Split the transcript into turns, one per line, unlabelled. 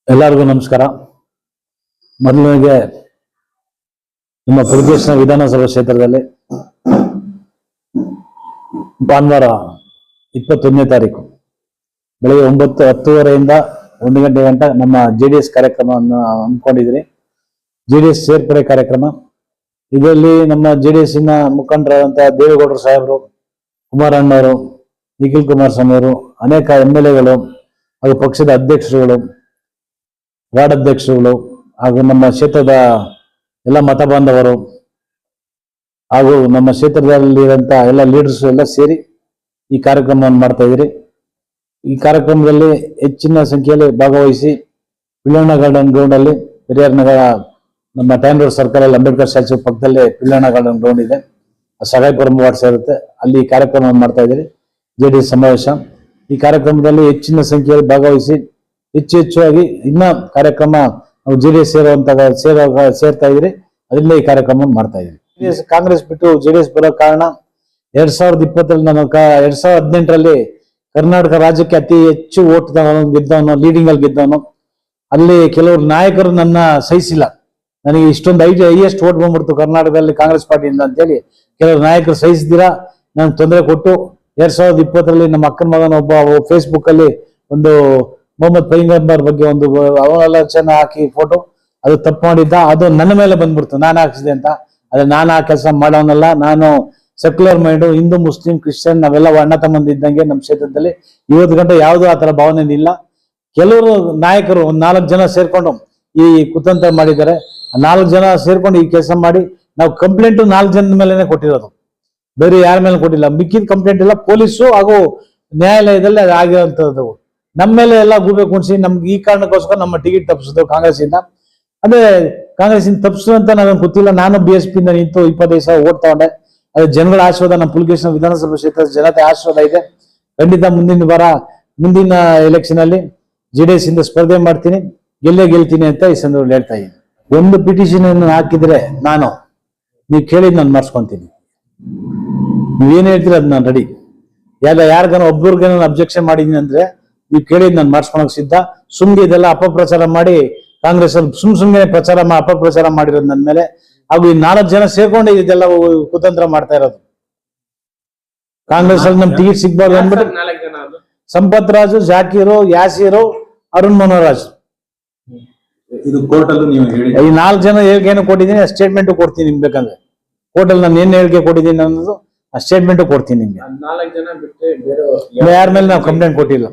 ಎಲ್ಲರಿಗೂ ನಮಸ್ಕಾರ. ಮೊದಲಿಗೆ ನಮ್ಮ ಪುರಕೇಶ್ನ ವಿಧಾನಸಭಾ ಕ್ಷೇತ್ರದಲ್ಲಿ ಭಾನುವಾರ 21ನೇ ತಾರೀಕು ಬೆಳಗ್ಗೆ 9:10 1 ಗಂಟೆ ನಮ್ಮ JDS ಕಾರ್ಯಕ್ರಮವನ್ನು ಹಮ್ಮಿಕೊಂಡಿದ್ರಿ. JDS ಸೇರ್ಪಡೆ ಕಾರ್ಯಕ್ರಮ. ಇದರಲ್ಲಿ ನಮ್ಮ JDS ನ ಮುಖಂಡರಾದಂತಹ ದೇವೇಗೌಡರು ಸಾಹೇಬರು, ಕುಮಾರಣ್ಣವರು, ನಿಖಿಲ್ ಕುಮಾರಸ್ವಾಮಿ ಅವರು, ಅನೇಕ MLAಗಳು ಹಾಗೂ ಪಕ್ಷದ ಅಧ್ಯಕ್ಷರುಗಳು, ವಾರ್ಡ್ ಅಧ್ಯಕ್ಷರುಗಳು ಹಾಗೂ ನಮ್ಮ ಕ್ಷೇತ್ರದ ಎಲ್ಲ ಮತ ಬಾಂಧವರು ಹಾಗೂ ನಮ್ಮ ಕ್ಷೇತ್ರದಲ್ಲಿರುವಂತ ಎಲ್ಲ ಲೀಡರ್ಸ್ ಎಲ್ಲ ಸೇರಿ ಈ ಕಾರ್ಯಕ್ರಮವನ್ನು ಮಾಡ್ತಾ ಇದ್ರಿ. ಈ ಕಾರ್ಯಕ್ರಮದಲ್ಲಿ ಹೆಚ್ಚಿನ ಸಂಖ್ಯೆಯಲ್ಲಿ ಭಾಗವಹಿಸಿ ಪಿಳ್ಳಣ್ಣ ಗಾರ್ಡನ್ ಗ್ರೌಂಡ್ ಅಲ್ಲಿ, ಪೆರಿಯಾರ್ ನಗರ ನಮ್ಮ ಟೈಮ್ ರೋಡ್ ಸರ್ಕಲ್ ಅಲ್ಲಿ ಅಂಬೇಡ್ಕರ್ ಸ್ಟ್ಯಾಚ್ಯೂ ಪಕ್ಕದಲ್ಲೇ ಪಿಳ್ಳಣ್ಣ ಗಾರ್ಡನ್ ಗ್ರೌಂಡ್ ಇದೆ, ಸಗಾಯಿಪುರಂ ವಾರ್ಡ್ ಸೇರುತ್ತೆ. ಅಲ್ಲಿ ಕಾರ್ಯಕ್ರಮವನ್ನು ಮಾಡ್ತಾ ಇದ್ರಿ. JDS ಸಮಾವೇಶ. ಈ ಕಾರ್ಯಕ್ರಮದಲ್ಲಿ ಹೆಚ್ಚಿನ ಸಂಖ್ಯೆಯಲ್ಲಿ ಭಾಗವಹಿಸಿ ಹೆಚ್ಚಾಗಿ ಇನ್ನ ಕಾರ್ಯಕ್ರಮ ನಾವು JDS ಸೇರ್ತಾ ಇದ್ರಿ. ಅದರಿಂದ ಈ ಕಾರ್ಯಕ್ರಮ ಮಾಡ್ತಾ ಇದ್ರಿ. ಕಾಂಗ್ರೆಸ್ ಬಿಟ್ಟು JDS ಬರೋ ಕಾರಣ 2020 ನಾನು 2018 ಕರ್ನಾಟಕ ರಾಜ್ಯಕ್ಕೆ ಅತಿ ಹೆಚ್ಚು ಓಟ್ ಗೆದ್ದವನು, ಲೀಡಿಂಗ್ ಅಲ್ಲಿ ಗೆದ್ದವನು. ಅಲ್ಲಿ ಕೆಲವರು ನಾಯಕರು ನನ್ನ ಸಹಿಸಿಲ್ಲ, ನನಗೆ ಇಷ್ಟೊಂದು ಹೈಯೆಸ್ಟ್ ಓಟ್ ಬಂದ್ಬಿಡ್ತು ಕರ್ನಾಟಕದಲ್ಲಿ ಕಾಂಗ್ರೆಸ್ ಪಾರ್ಟಿಯಿಂದ ಅಂತೇಳಿ ಕೆಲವರು ನಾಯಕರು ಸಹಿಸಿದಿರಾ ನಾನು ತೊಂದರೆ ಕೊಟ್ಟು 2020 ನಮ್ಮ ಅಕ್ಕನ ಮಗನ ಒಬ್ಬ ಫೇಸ್ಬುಕ್ ಅಲ್ಲಿ ಒಂದು ಮೊಹಮ್ಮದ್ ಪೈಗಂಬರ್ ಬಗ್ಗೆ ಒಂದು ಅವಲೋಚನೆ ಹಾಕಿ ಫೋಟೋ, ಅದು ತಪ್ಪು ಮಾಡಿದ್ದ, ಅದು ನನ್ನ ಮೇಲೆ ಬಂದ್ಬಿಡ್ತು ನಾನು ಹಾಕ್ಸಿದೆ ಅಂತ. ಅದೇ ನಾನು ಆ ಕೆಲಸ ಮಾಡೋನಲ್ಲ. ನಾನು secular mind, Hindu Muslim Christian ನಾವೆಲ್ಲ ಅಣ್ಣ ತಮ್ಮಂದು ಇದ್ದಂಗೆ ನಮ್ಮ ಕ್ಷೇತ್ರದಲ್ಲಿ ಇವತ್ತು ಗಂಟೆ ಯಾವುದೂ ಆ ತರ ಭಾವನೆ ಇಲ್ಲ. ಕೆಲವರು ನಾಯಕರು ಒಂದು 4 ಜನ ಸೇರ್ಕೊಂಡು ಈ ಕುತಂತ್ರ ಮಾಡಿದ್ದಾರೆ. 4 ಜನ ಸೇರ್ಕೊಂಡು ಈ ಕೆಲಸ ಮಾಡಿ ನಾವು ಕಂಪ್ಲೇಂಟ್ 4 ಜನದ ಮೇಲೆನೆ ಕೊಟ್ಟಿರೋದು, ಬೇರೆ ಯಾರ ಮೇಲೆ ಕೊಟ್ಟಿಲ್ಲ. ಮಿಕ್ಕಿದ ಕಂಪ್ಲೇಂಟ್ ಇಲ್ಲ ಪೊಲೀಸು ಹಾಗೂ ನ್ಯಾಯಾಲಯದಲ್ಲಿ ಅದು ಆಗಿರೋಂಥದ್ದು. ನಮ್ಮ ಮೇಲೆ ಎಲ್ಲ ಗೂಬೆ ಕುಣಿಸಿ ನಮ್ಗೆ ಈ ಕಾರಣಕ್ಕೋಸ್ಕರ ನಮ್ಮ ಟಿಕೆಟ್ ತಪ್ಪಿಸಿದ್ರು ಕಾಂಗ್ರೆಸ್ ಇಂದ. ಅದೇ ಕಾಂಗ್ರೆಸ್ ಇಂದ ತಪ್ಪಿಸು ಅಂತ ನನಗೆ ಗೊತ್ತಿಲ್ಲ. ನಾನು BSP ಇಂದ ನಿಂತು 25 ಸಾವಿರ ಓಟ್ ತಗೊಂಡೆ. ಅದೇ ಜನಗಳ ಆಶೀರ್ವಾದ, ನಮ್ಮ ಪುಲಕೇಶನ ವಿಧಾನಸಭಾ ಕ್ಷೇತ್ರದ ಜನತೆ ಆಶೀರ್ವಾದ ಇದೆ. ಖಂಡಿತ ಮುಂದಿನ ಎಲೆಕ್ಷನ್ ಅಲ್ಲಿ JDS ಇಂದ ಸ್ಪರ್ಧೆ ಮಾಡ್ತೀನಿ, ಗೆಲ್ತೀನಿ ಅಂತ ಈ ಸಂದರ್ಭದಲ್ಲಿ ಹೇಳ್ತಾ ಇದ್ದೀನಿ. ಒಂದು ಪಿಟಿಷನ್ ಹಾಕಿದ್ರೆ ನೀವು ಕೇಳಿದ್ ನಾನು ಮಾಡಿಸ್ಕೊಂತೀನಿ. ನೀವೇನ್ ಹೇಳ್ತೀರ ಅದ್ ನಾನು ರೆಡಿ. ಯಾರಿಗಾನ ಒಬ್ಬರಿಗೆ ನಾನು ಅಬ್ಜೆಕ್ಷನ್ ಮಾಡಿದೀನಿ ಅಂದ್ರೆ ನೀವು ಕೇಳಿದ್ ನಾನು ಮಾಡಿಸ್ಕೊಳಕ್ ಸಿದ್ಧ. ಸುಮ್ಗೆ ಇದೆಲ್ಲ ಅಪಪ್ರಚಾರ ಮಾಡಿ ಕಾಂಗ್ರೆಸ್ ಅಲ್ಲಿ ಸುಮ್ನೆ ಅಪಪ್ರಚಾರ ಮಾಡಿರೋದು ನನ್ನ ಮೇಲೆ. ಹಾಗೂ ಈ 4 ಜನ ಸೇರ್ಕೊಂಡು ಇದೆಲ್ಲ ಕುತಂತ್ರ ಮಾಡ್ತಾ ಇರೋದು. ಕಾಂಗ್ರೆಸ್ ಅಲ್ಲಿ ನಮ್ ಟಿಕೆಟ್ ಸಿಗ್ಬಾರ್ದು ಅಂದ್ಬಿಟ್ಟು ಸಂಪತ್ ರಾಜು, ಜಾಕೀರು, ಯಾಸೀರು, ಅರುಣ್ ಮನೋರಾಜ್,
ಇದು ಕೋರ್ಟ್ ಅಲ್ಲೂ ನೀವು ಹೇಳಿ
ಈ 4 ಜನ ಹೇಳಿಕೆಯನ್ನು ಕೊಟ್ಟಿದ್ದೀನಿ. ಆ ಸ್ಟೇಟ್ಮೆಂಟ್ ಕೊಡ್ತೀನಿ ನಿಮ್ಗೆ ಬೇಕಂದ್ರೆ. ಕೋರ್ಟ್ ಅಲ್ಲಿ ನಾನು ಏನ್ ಹೇಳಿಕೆ ಕೊಟ್ಟಿದ್ದೀನಿ ಅನ್ನೋದು ಆ ಸ್ಟೇಟ್ಮೆಂಟ್ ಕೊಡ್ತೀನಿ ನಿಮ್ಗೆ.
4 ಜನ ಬಿಟ್ಟರೆ ಬೇರೆ
ಯಾರ ಮೇಲೆ ನಾವು ಕಂಪ್ಲೇಂಟ್ ಕೊಟ್ಟಿಲ್ಲ.